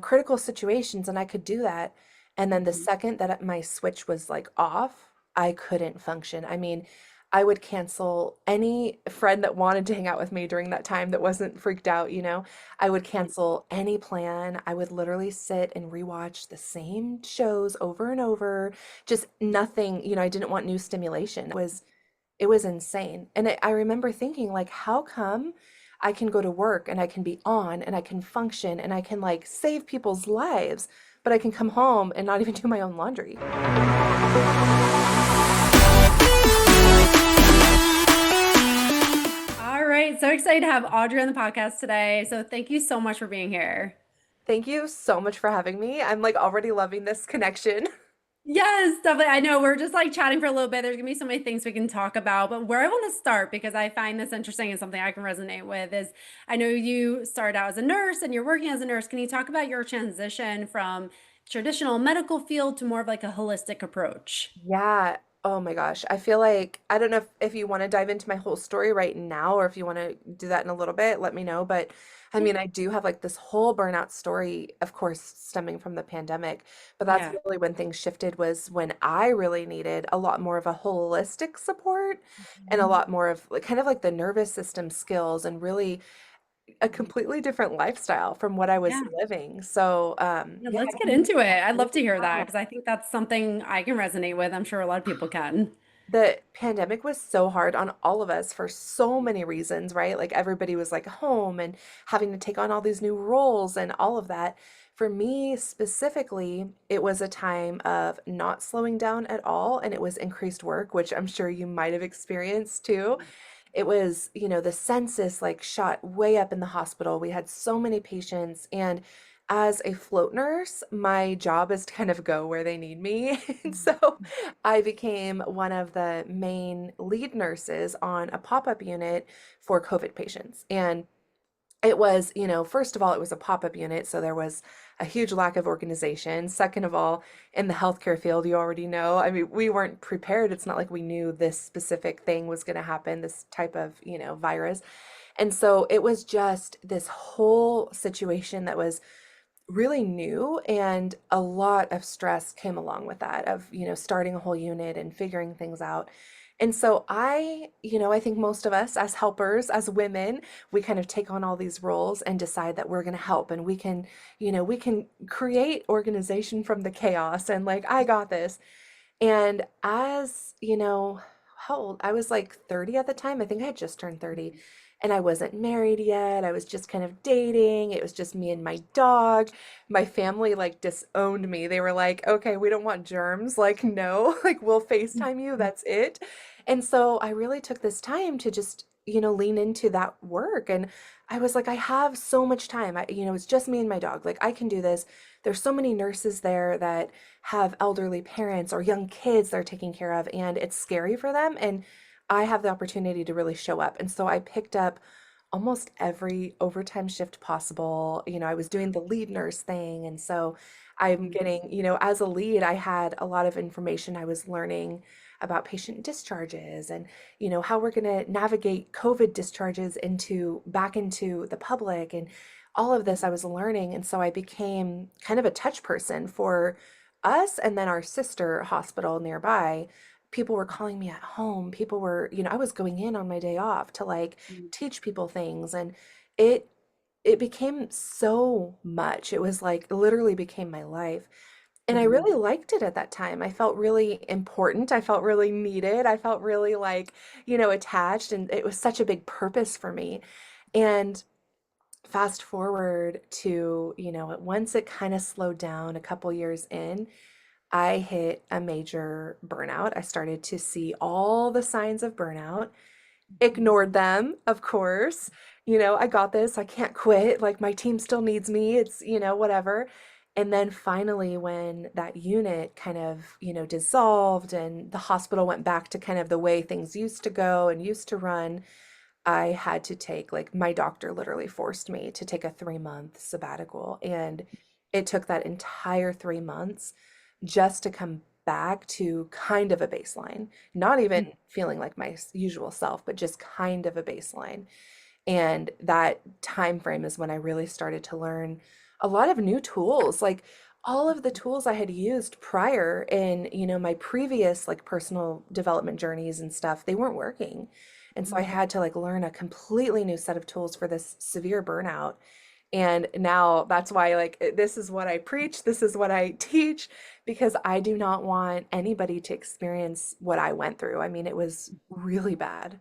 critical situations, and I could do that. And then the Mhm. second that my switch was like off, I couldn't function. I mean, I would cancel any friend that wanted to hang out with me during that time that wasn't freaked out. I would Yeah. cancel any plan. I would literally sit and rewatch the same shows over and over. Just nothing, I didn't want new stimulation. It was insane. And I remember thinking like, how come I can go to work and I can be on and I can function and I can like save people's lives, but I can come home and not even do my own laundry. All right. So excited to have Audrey on the podcast today. So thank you so much for being here. Thank you so much for having me. I'm like already loving this connection. Yes, definitely. I know we're just like chatting for a little bit. There's gonna be so many things we can talk about, but where I want to start, because I find this interesting and something I can resonate with, is I know you started out as a nurse and you're working as a nurse. Can you talk about your transition from traditional medical field to more of like a holistic approach? Yeah. Oh my gosh. I feel like I don't know if you want to dive into my whole story right now or if you want to do that in a little bit, let me know. But I Yeah. mean, I do have like this whole burnout story, of course, stemming from the pandemic. But that's Yeah. really when things shifted was when I really needed a lot more of a holistic support and a Mhm. lot more of like kind of like the nervous system skills and really a completely different lifestyle from what I was Yeah. living. So, Yeah, yeah, let's get into it. I'd love to hear that because I think that's something I can resonate with. I'm sure a lot of people can. the pandemic was so hard on all of us for so many reasons, right? Like everybody was like home and having to take on all these new roles and all of that. For me specifically, it was a time of not slowing down at all, and it was increased work, which I'm sure you might have experienced too. It was, the census like shot way up in the hospital. We had so many patients, and as a float nurse, my job is to kind of go where they need me. And so I became one of the main lead nurses on a pop-up unit for COVID patients. And it was, first of all, it was a pop-up unit, so there was a huge lack of organization. Second of all, in the healthcare field, you already know, I mean, we weren't prepared. It's not like we knew this specific thing was going to happen, this type of, virus. And so it was just this whole situation that was really new, and a lot of stress came along with that of, starting a whole unit and figuring things out. And so I think most of us as helpers, as women, we kind of take on all these roles and decide that we're going to help and we can create organization from the chaos and like I got this. And as, how old? I was like 30 at the time. I think I had just turned 30 and I wasn't married yet. I was just kind of dating. It was just me and my dog. My family like disowned me. They were like, okay, we don't want germs. Like, no, like we'll FaceTime you. That's it. And so I really took this time to just, lean into that work. And I was like, I have so much time. It's just me and my dog. Like, I can do this. There's so many nurses there that have elderly parents or young kids they're taking care of, and it's scary for them. And I have the opportunity to really show up. And so I picked up almost every overtime shift possible. I was doing the lead nurse thing. And so I'm getting, as a lead, I had a lot of information I was learning about patient discharges and, how we're going to navigate COVID discharges into back into the public and all of this I was learning. And so I became kind of a touch person for us and then our sister hospital nearby. People were calling me at home. People were, I was going in on my day off to like teach people things, and it it became so much. It was like literally became my life. And I Mhm. really liked it at that time. I felt really important. I felt really needed. I felt really like, attached, and it was such a big purpose for me. And fast forward to, once it kind of slowed down a couple years in, I hit a major burnout. I started to see all the signs of burnout, ignored them, of course. I got this. I can't quit. Like my team still needs me. It's, whatever. And then finally, when that unit kind of, dissolved and the hospital went back to kind of the way things used to go and used to run, I had to take, like, my doctor literally forced me to take a 3-month sabbatical. And it took that entire 3 months just to come back to kind of a baseline, not even feeling like my usual self, but just kind of a baseline. And that time frame is when I really started to learn a lot of new tools, like all of the tools I had used prior in, my previous like personal development journeys and stuff, they weren't working. And so I Mhm. had to like learn a completely new set of tools for this severe burnout. And now that's why, like, this is what I preach, this is what I teach, because I do not want anybody to experience what I went through. I mean, it was really bad.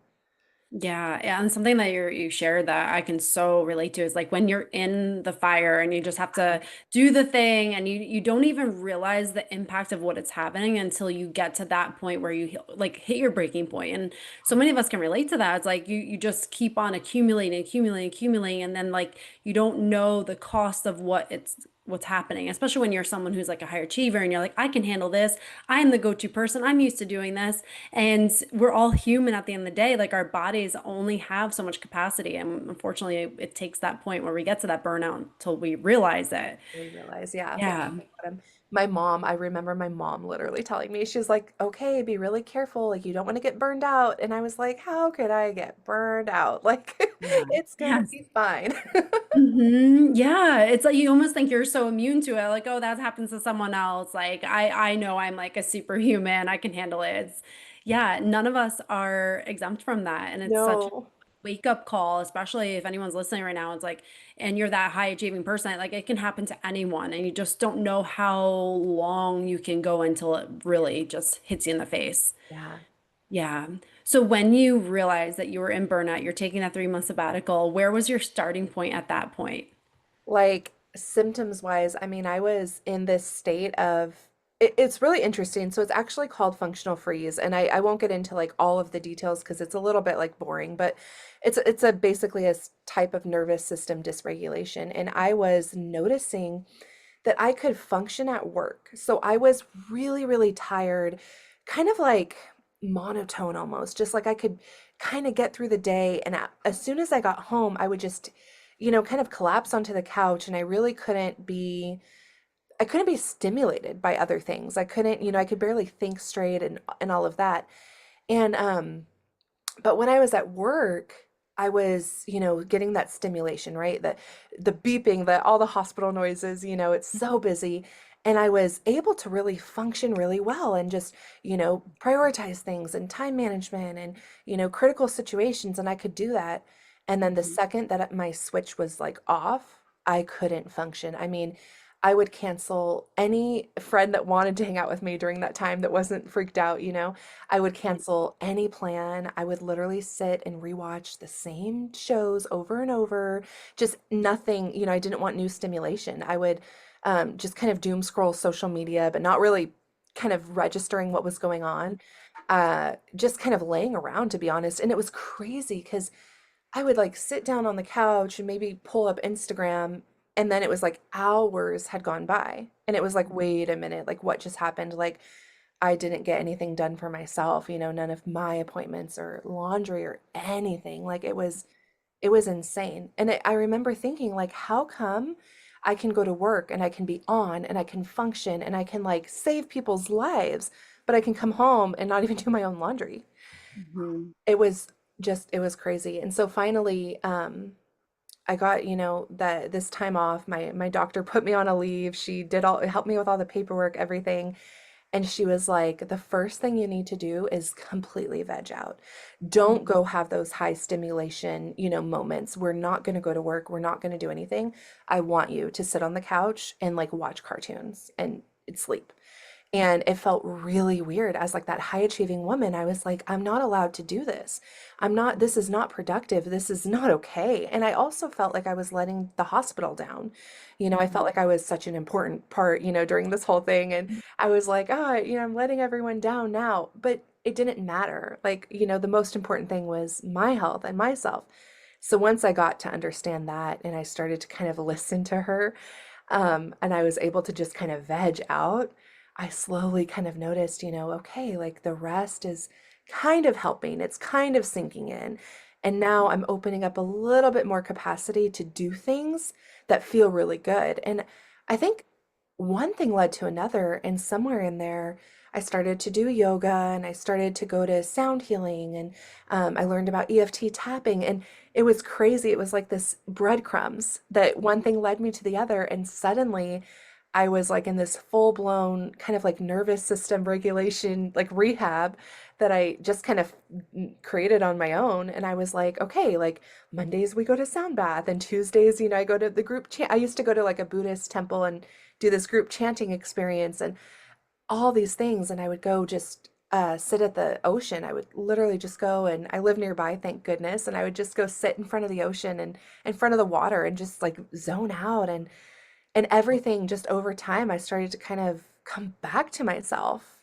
Yeah, yeah, and something that you shared that I can so relate to is like when you're in the fire and you just have to do the thing and you don't even realize the impact of what it's happening until you get to that point where you like hit your breaking point. And so many of us can relate to that. It's like you just keep on accumulating, accumulating, accumulating, and then like you don't know the cost of what's happening, especially when you're someone who's like a high achiever and you're like, I can handle this. I am the go-to person. I'm used to doing this. And we're all human at the end of the day. Like our bodies only have so much capacity. And unfortunately, it takes that point where we get to that burnout until we realize it. We realize, yeah, hit Yeah. rock bottom. My mom, I remember my mom literally telling me, she's like, okay, be really careful. Like, you don't want to get burned out. And I was like, how could I get burned out? Like, Yeah. it's gonna Yes. be fine. Yeah, it's like you almost think you're so immune to it. Like, oh, that happens to someone else. Like, I know I'm like a superhuman. I can handle it. Yeah, none of us are exempt from that. And it's such a No. wake up call, especially if anyone's listening right now. It's like, and you're that high achieving person, like it can happen to anyone, and you just don't know how long you can go until it really just hits you in the face. Yeah. Yeah. So when you realized that you were in burnout, you're taking that 3 month sabbatical, where was your starting point at that point? Like symptoms wise, I mean, I was in this state of it's really interesting. So it's actually called functional freeze, and I won't get into like all of the details because it's a little bit like boring, but it's a basically type of nervous system dysregulation. And I was noticing that I could function at work. So I was really, really tired, kind of like monotone almost, just like I could kind of get through the day. And as soon as I got home, I would just, kind of collapse onto the couch and I really I couldn't be stimulated by other things. I couldn't, I could barely think straight and all of that. And but when I was at work, I was, getting that stimulation, right? The beeping, all the hospital noises, it's so busy. And I was able to really function really well and just, prioritize things and time management and, critical situations. And I could do that. And then the Mhm. second that my switch was like off, I couldn't function. I mean, I would cancel any friend that wanted to hang out with me during that time that wasn't freaked out, I would cancel any plan. I would literally sit and rewatch the same shows over and over. Just nothing, I didn't want new stimulation. I would just kind of doom scroll social media, but not really kind of registering what was going on. Just kind of laying around, to be honest. And it was crazy because I would like sit down on the couch and maybe pull up Instagram, and then it was like hours had gone by. And it was like, wait a minute, like what just happened? Like I didn't get anything done for myself, none of my appointments or laundry or anything. Like it was insane. And I remember thinking like, how come I can go to work and I can be on and I can function and I can like save people's lives, but I can come home and not even do my own laundry. Mhm. It was crazy. And so finally, I got, that this time off. My doctor put me on a leave. She did helped me with all the paperwork, everything. And she was like, the first thing you need to do is completely veg out. Don't Mhm. go have those high stimulation, moments. We're not going to go to work. We're not going to do anything. I want you to sit on the couch and like watch cartoons and sleep. And it felt really weird as like that high achieving woman. I was like, I'm not allowed to do this. This is not productive. This is not okay. And I also felt like I was letting the hospital down. I felt Mhm. like I was such an important part, during this whole thing. And I was like, I'm letting everyone down now. But it didn't matter. Like, the most important thing was my health and myself. So once I got to understand that and I started to kind of listen to her, and I was able to just kind of veg out, I slowly kind of noticed, okay, like the rest is kind of helping. It's kind of sinking in. And now I'm opening up a little bit more capacity to do things that feel really good. And I think one thing led to another, and somewhere in there, I started to do yoga and I started to go to sound healing, and I learned about EFT tapping, and it was crazy. It was like this breadcrumbs that one thing led me to the other, and suddenly I was like in this full blown kind of like nervous system regulation, like rehab that I just kind of created on my own. And I was like, okay, like Mondays we go to sound bath, and Tuesdays, I go to the group chant. I used to go to like a Buddhist temple and do this group chanting experience and all these things. And I would go just sit at the ocean. I would literally just go, and I live nearby, thank goodness. And I would just go sit in front of the ocean and in front of the water and just like zone out. And everything just over time, I started to kind of come back to myself.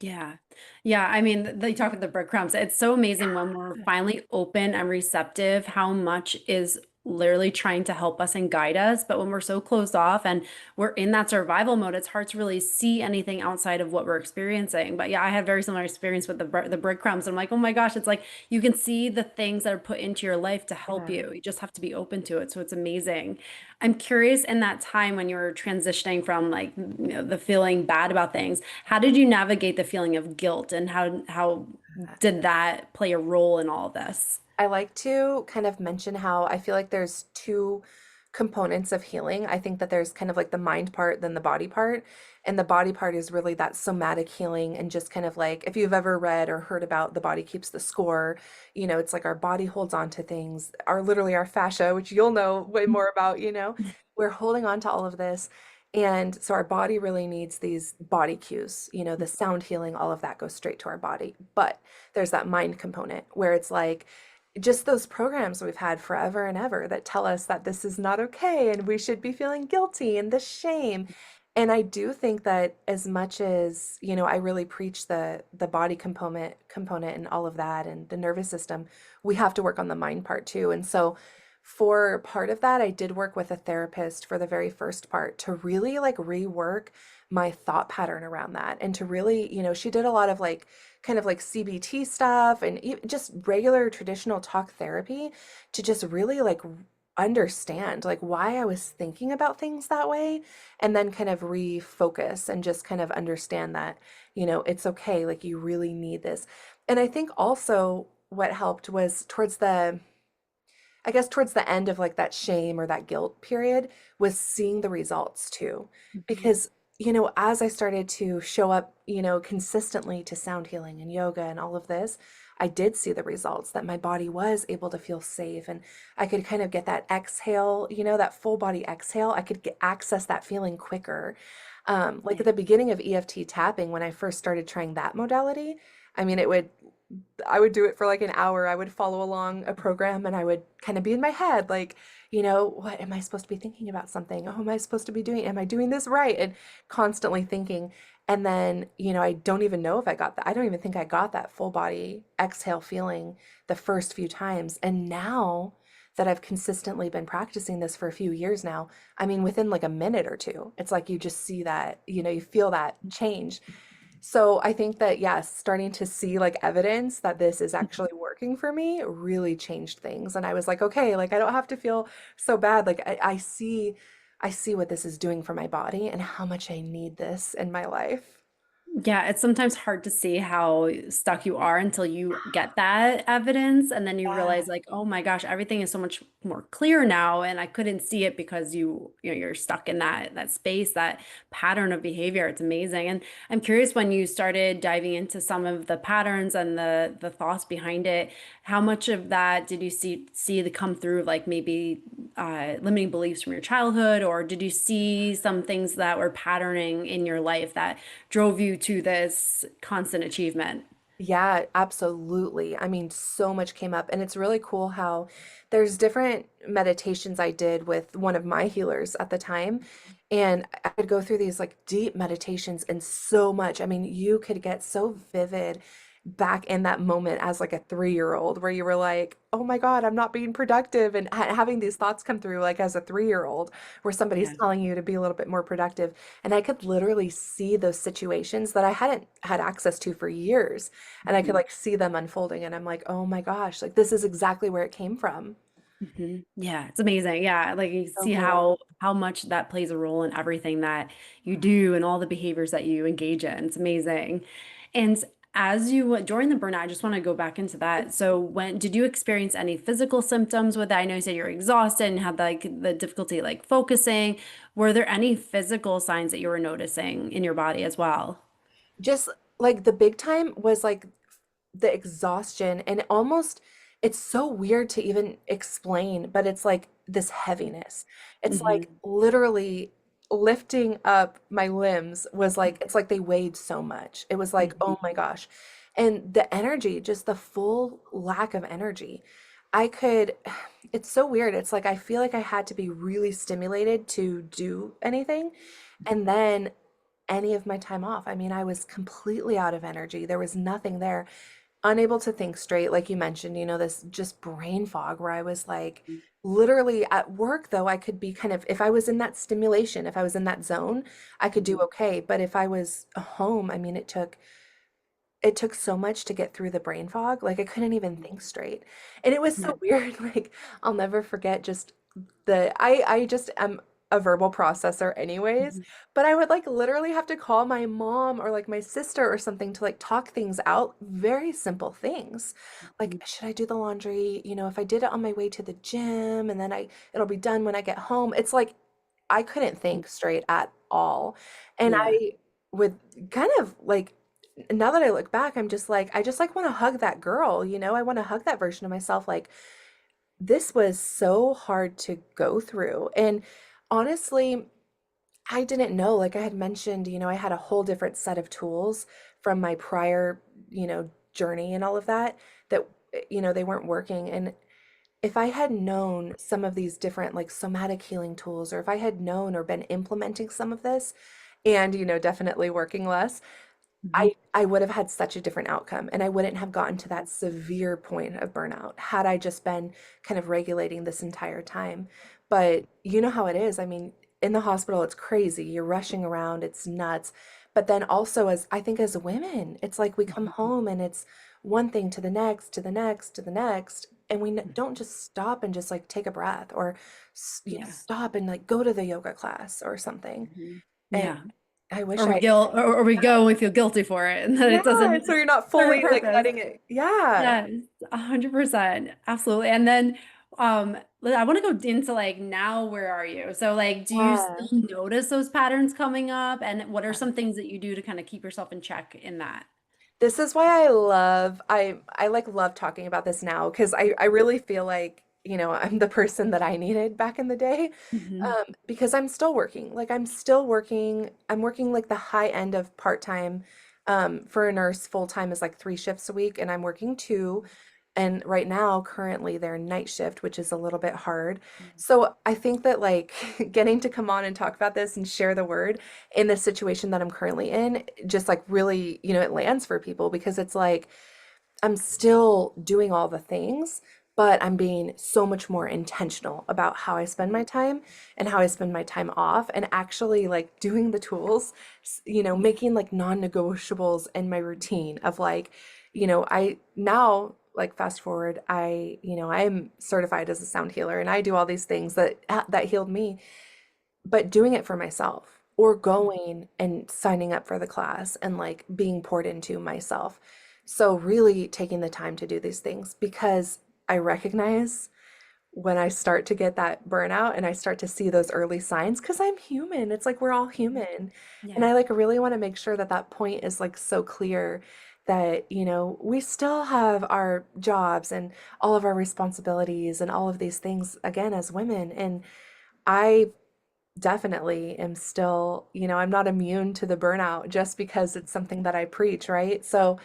Yeah. Yeah. I mean, they talk about the breadcrumbs. It's so amazing when we're Yeah. finally open and receptive, how much is literally trying to help us and guide us. But when we're so closed off and we're in that survival mode, it's hard to really see anything outside of what we're experiencing. But yeah, I had very similar experience with the breadcrumbs. I'm like, oh my gosh, it's like you can see the things that are put into your life to help Yeah. you. You just have to be open to it. So it's amazing. I'm curious in that time when you were transitioning from like, the feeling bad about things, how did you navigate the feeling of guilt and how did that play a role in all of this? I like to kind of mention how I feel like there's two components of healing. I think that there's kind of like the mind part, then the body part. And the body part is really that somatic healing, and just kind of like if you've ever read or heard about the body keeps the score, it's like our body holds on to things, our fascia, which you'll know way more about, we're holding on to all of this. And so our body really needs these body cues, the sound healing, all of that goes straight to our body. But there's that mind component where it's like, just those programs we've had forever and ever that tell us that this is not okay and we should be feeling guilty and the shame. And I do think that as much as, I really preach the body component and all of that and the nervous system, we have to work on the mind part too. And so for part of that, I did work with a therapist for the very first part to really like rework my thought pattern around that, and to really, she did a lot of like kind of like CBT stuff and just regular traditional talk therapy to just really like understand like why I was thinking about things that way, and then kind of refocus and just kind of understand that, it's okay, like you really need this. And I think also what helped was towards the end of like that shame or that guilt period, was seeing the results too. Mhm. Because, as I started to show up, consistently to sound healing and yoga and all of this, I did see the results that my body was able to feel safe, and I could kind of get that exhale, that full body exhale. I could access that feeling quicker. Like Yeah. at the beginning of EFT tapping, when I first started trying that modality, I mean, I would do it for like an hour. I would follow along a program and I would kind of be in my head, like, what am I supposed to be thinking about something? Oh, am I supposed to be doing? Am I doing this right? And constantly thinking. And then, I don't even know if I got that. I don't even think I got that full body exhale feeling the first few times. And now that I've consistently been practicing this for a few years now, I mean, within like a minute or two, it's like you just see that, you feel that change. So I think that, yes, starting to see like evidence that this is actually working for me really changed things. And I was like, okay, like I don't have to feel so bad. Like I see what this is doing for my body and how much I need this in my life. Yeah, it's sometimes hard to see how stuck you are until you get that evidence. And then you realize, Yeah. like, oh my gosh, everything is so much more clear now. And I couldn't see it because you're stuck in that space, that pattern of behavior. It's amazing. And I'm curious, when you started diving into some of the patterns and the thoughts behind it, how much of that did you see the come through, like maybe limiting beliefs from your childhood, or did you see some things that were patterning in your life that drove you to this constant achievement? Yeah, absolutely. I mean, so much came up, and it's really cool how there's different meditations I did with one of my healers at the time. And I could go through these like deep meditations, and so much. I mean, you could get so vivid back in that moment as like a 3-year-old, where you were like, oh my God, I'm not being productive. And having these thoughts come through like as a 3-year-old, where somebody's Yeah. telling you to be a little bit more productive. And I could literally see those situations that I hadn't had access to for years, and I could Mhm. like see them unfolding, and I'm like, oh my gosh, like this is exactly where it came from. Yeah, it's amazing. Yeah, like you So see cool. how much that plays a role in everything that you do and all the behaviors that you engage in. It's amazing. And as you during the burnout, I just want to go back into that. So when did you experience any physical symptoms with that? I know you said you're exhausted and had like the difficulty like focusing. Were there any physical signs that you were noticing in your body as well? Just like the big time was like the exhaustion and almost it's so weird to even explain, but it's like this heaviness. It's like Hmm. literally lifting up my limbs was like it's like they weighed so much. It was like, oh my gosh. And the energy, just the full lack of energy. I could, it's so weird. It's like I feel like I had to be really stimulated to do anything. And then any of my time off. I mean, I was completely out of energy. There was nothing there. Unable to think straight, like you mentioned, this just brain fog where I was like, literally at work, though, I could be kind of, if I was in that stimulation, if I was in that zone, I could do okay. But if I was home, I mean, it took so much to get through the brain fog. Like I couldn't even think straight. And it was Yeah. so weird. Like I'll never forget just I just am a verbal processor anyways, Mhm. but I would like literally have to call my mom or like my sister or something to like talk things out, very simple things. Like, should I do the laundry? If I did it on my way to the gym and then it'll be done when I get home. It's like I couldn't think straight at all. And Yeah. I would kind of like now that I look back, I'm just like, I just like want to hug that girl, I want to hug that version of myself. Like, this was so hard to go through. And honestly, I didn't know, like I had mentioned, I had a whole different set of tools from my prior, journey and all of that, that, they weren't working. And if I had known some of these different like somatic healing tools, or if I had known or been implementing some of this and, definitely working less, Mhm. I would have had such a different outcome and I wouldn't have gotten to that severe point of burnout had I just been kind of regulating this entire time. But you know how it is. I mean, in the hospital, it's crazy. You're rushing around, it's nuts. But then also, as I think as women, it's like we come Mhm. home and it's one thing to the next, to the next, to the next. And we Mhm. don't just stop and just like take a breath or, Yeah. stop and like go to the yoga class or something. Mhm. And Yeah. I wish Or I, or we go and we feel guilty for it and then it yeah, doesn't so you're not serve a fully like purpose. letting it. Yeah. Yes, 100%. Absolutely. And then I want to go into like now where are you? So like do you Yeah. still notice those patterns coming up and what are some things that you do to kind of keep yourself in check in that? This is why I like love talking about this now because I really feel like, I'm the person that I needed back in the day. Hmm. Because I'm still working. Like I'm still working. I'm working like the high end of part-time. For a nurse, full-time is like 3 shifts a week, and I'm working two. And right now, currently, they're night shift, which is a little bit hard. So I think that like getting to come on and talk about this and share the word in the situation that I'm currently in, just like really, it lands for people because it's like I'm still doing all the things, but I'm being so much more intentional about how I spend my time and how I spend my time off and actually like doing the tools, making like non-negotiables in my routine of like, I now like fast forward, I am certified as a sound healer and I do all these things that healed me, but doing it for myself or going and signing up for the class and like being poured into myself. So really taking the time to do these things because I recognize when I start to get that burnout and I start to see those early signs because I'm human. It's like we're all human. And Yeah. I like really want to make sure that that point is like so clear that, we still have our jobs and all of our responsibilities and all of these things again as women. And I definitely am still, I'm not immune to the burnout just because it's something that I preach, right? So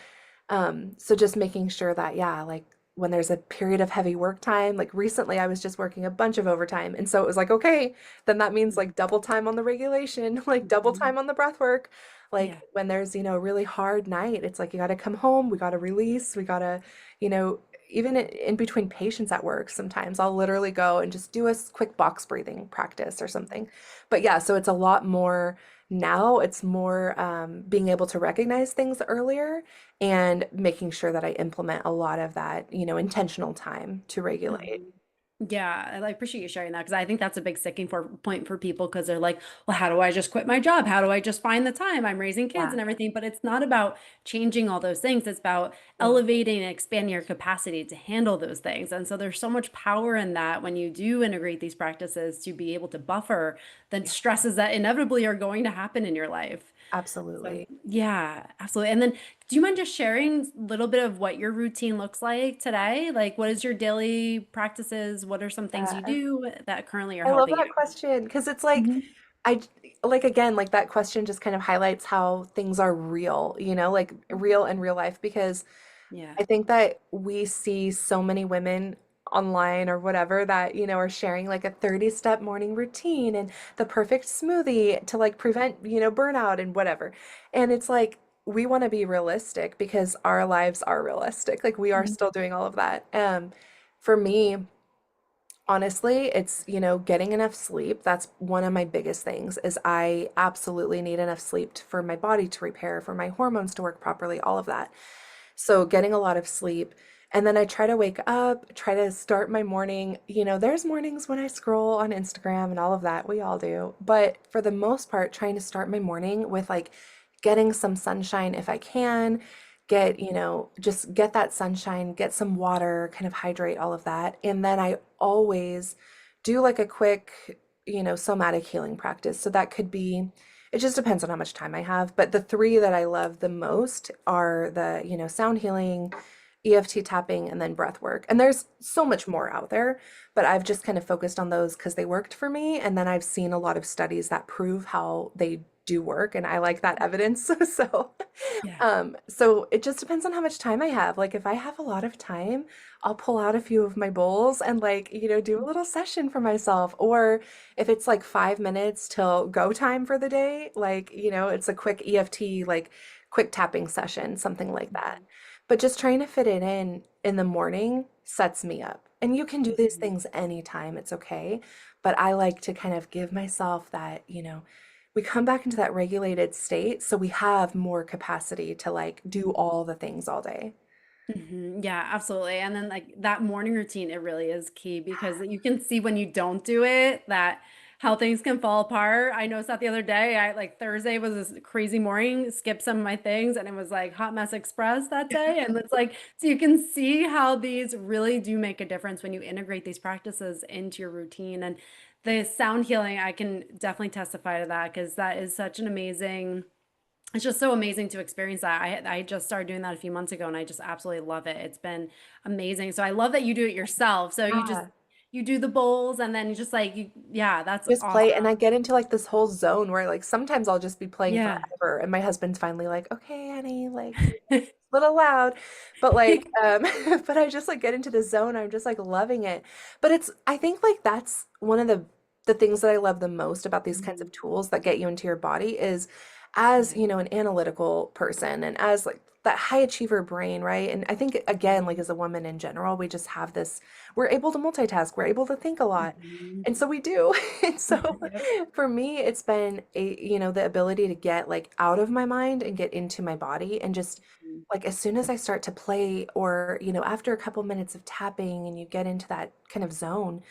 just making sure that, yeah, like when there's a period of heavy work time, like recently I was just working a bunch of overtime. And so it was like, okay, then that means like double time on the regulation, like double Mhm. time on the breath work. Like Yeah. when there's, a really hard night, it's like you got to come home, we got to release, we got to, you know, even in between patients at work, sometimes I'll literally go and just do a quick box breathing practice or something. But yeah, so it's a lot more now, it's more being able to recognize things earlier and making sure that I implement a lot of that, intentional time to regulate. Yeah, I appreciate you sharing that because I think that's a big sticking for point for people because they're like, well, how do I just quit my job? How do I just find the time? I'm raising kids Yeah. and everything, but it's not about changing all those things. It's about Mm. elevating and expanding your capacity to handle those things. And so there's so much power in that when you do integrate these practices to be able to buffer the Yeah, stresses that inevitably are going to happen in your life. So absolutely. yeah, absolutely. And then do you mind just sharing a little bit of what your routine looks like today? Like what is your daily practices? What are some things you Yeah. do that currently are I love helping that you? question because it's like Mhm. I like again, like that question just kind of highlights how things are real, like real in real life because Yeah. I think that we see so many women online or whatever that, are sharing like a 30-step morning routine and the perfect smoothie to like prevent, burnout and whatever. And it's like we want to be realistic because our lives are realistic. Like we are Mhm. still doing all of that. For me, honestly, it's, getting enough sleep. That's one of my biggest things is I absolutely need enough sleep for my body to repair, for my hormones to work properly, all of that. So getting a lot of sleep. And then I try to wake up, try to start my morning. There's mornings when I scroll on Instagram and all of that. We all do. But for the most part, trying to start my morning with like getting some sunshine if I can, just get that sunshine, get some water, kind of hydrate all of that. And then I always do like a quick, somatic healing practice. So that could be, it just depends on how much time I have. But the three that I love the most are the, sound healing, EFT tapping, and then breath work. And there's so much more out there, but I've just kind of focused on those because they worked for me. And then I've seen a lot of studies that prove how they do work, and I like that evidence. So, Yeah. so it just depends on how much time I have. Like if I have a lot of time, I'll pull out a few of my bowls and like, do a little session for myself. Or if it's like 5 minutes till go time for the day, like, it's a quick EFT, like quick tapping session, something like that. But just trying to fit it in the morning sets me up. And you can do these Mhm. things anytime, it's okay. But I like to kind of give myself that, we come back into that regulated state so we have more capacity to like do all the things all day. Yeah, absolutely. And then like that morning routine, it really is key because you can see when you don't do it that how things can fall apart. I noticed that the other day, I like Thursday was this crazy morning, skipped some of my things, and it was like hot mess express that day. And it's like, so you can see how these really do make a difference when you integrate these practices into your routine. And the sound healing, I can definitely testify to that because that is such an amazing it's just so amazing to experience that. I just started doing that a few months ago and I just absolutely love it. It's been amazing. So I love that you do it yourself. So Yeah. you do the bowls and then you just like you yeah, that's Just awesome. play, and I get into like this whole zone where like sometimes I'll just be playing Yeah. forever, and my husband's finally like, "Okay, honey, like a little loud," but like, but I just like get into the zone. I'm just like loving it. But I think like that's one of the things that I love the most about these kinds of Mhm. tools that get you into your body is as, Yeah. an analytical person and as like that high achiever brain, right? And I think again, like as a woman in general, we just have this, we're able to multitask, we're able to think a lot. Mhm. And so we do. And so Yep. for me, it's been the ability to get like out of my mind and get into my body and just like as soon as I start to play or, after a couple minutes of tapping and you get into that kind of zone,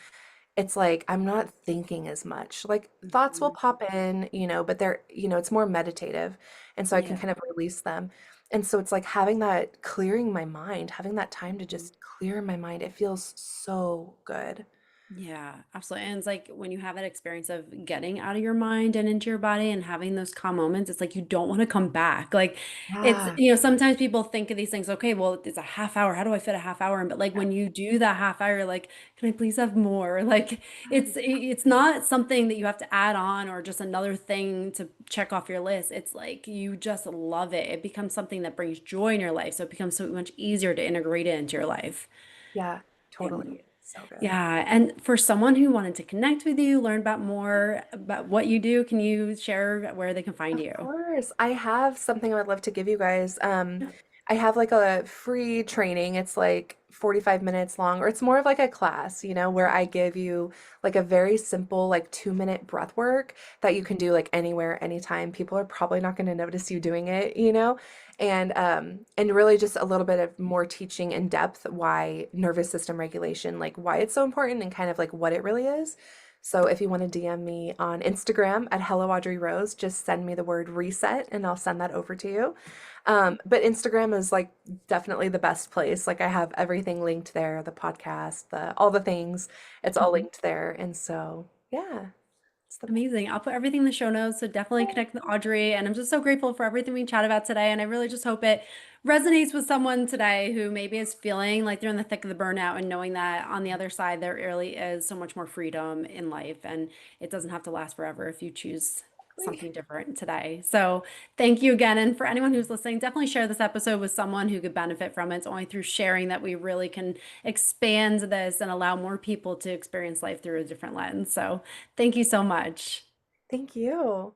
it's like I'm not thinking as much. Like thoughts will Mhm. pop in, but they're, it's more meditative. And so I can Yeah. kind of release them. And so it's like having that clearing my mind, having that time to just clear my mind. It feels so good. Yeah, absolutely. And it's like when you have that experience of getting out of your mind and into your body and having those calm moments, it's like you don't want to come back. Like Yeah. sometimes people think of these things, okay, well, it's a half hour. How do I fit a half hour in? But like when you do that half hour, you're like, can I please have more? Like it's not something that you have to add on or just another thing to check off your list. It's like you just love it. It becomes something that brings joy in your life. So it becomes so much easier to integrate it into your life. Yeah, And totally. So good. yeah, and for someone who wanted to connect with you, learn about more about what you do, can you share where they can find Of you? course. I have something I would love to give you guys. Yeah. I have like a free training. It's like 45 minutes long, or it's more of like a class, where I give you like a very simple, like 2-minute breath work that you can do like anywhere, anytime. People are probably not going to notice you doing it. And really just a little bit of more teaching in depth why nervous system regulation, like why it's so important and kind of like what it really is. So if you want to DM me on Instagram at Hello Audrey Rose, just send me the word reset and I'll send that over to you. But Instagram is like definitely the best place. Like I have everything linked there, the podcast, the all the things. It's all linked there. And so, yeah, it's the best. Amazing. I'll put everything in the show notes. So definitely connect with Audrey. And I'm just so grateful for everything we chat about today. And I really just hope it resonates with someone today who maybe is feeling like they're in the thick of the burnout and knowing that on the other side, there really is so much more freedom in life. And it doesn't have to last forever if you choose something different today. So thank you again. And for anyone who's listening, definitely share this episode with someone who could benefit from it. It's only through sharing that we really can expand this and allow more people to experience life through a different lens. So thank you so much. Thank you.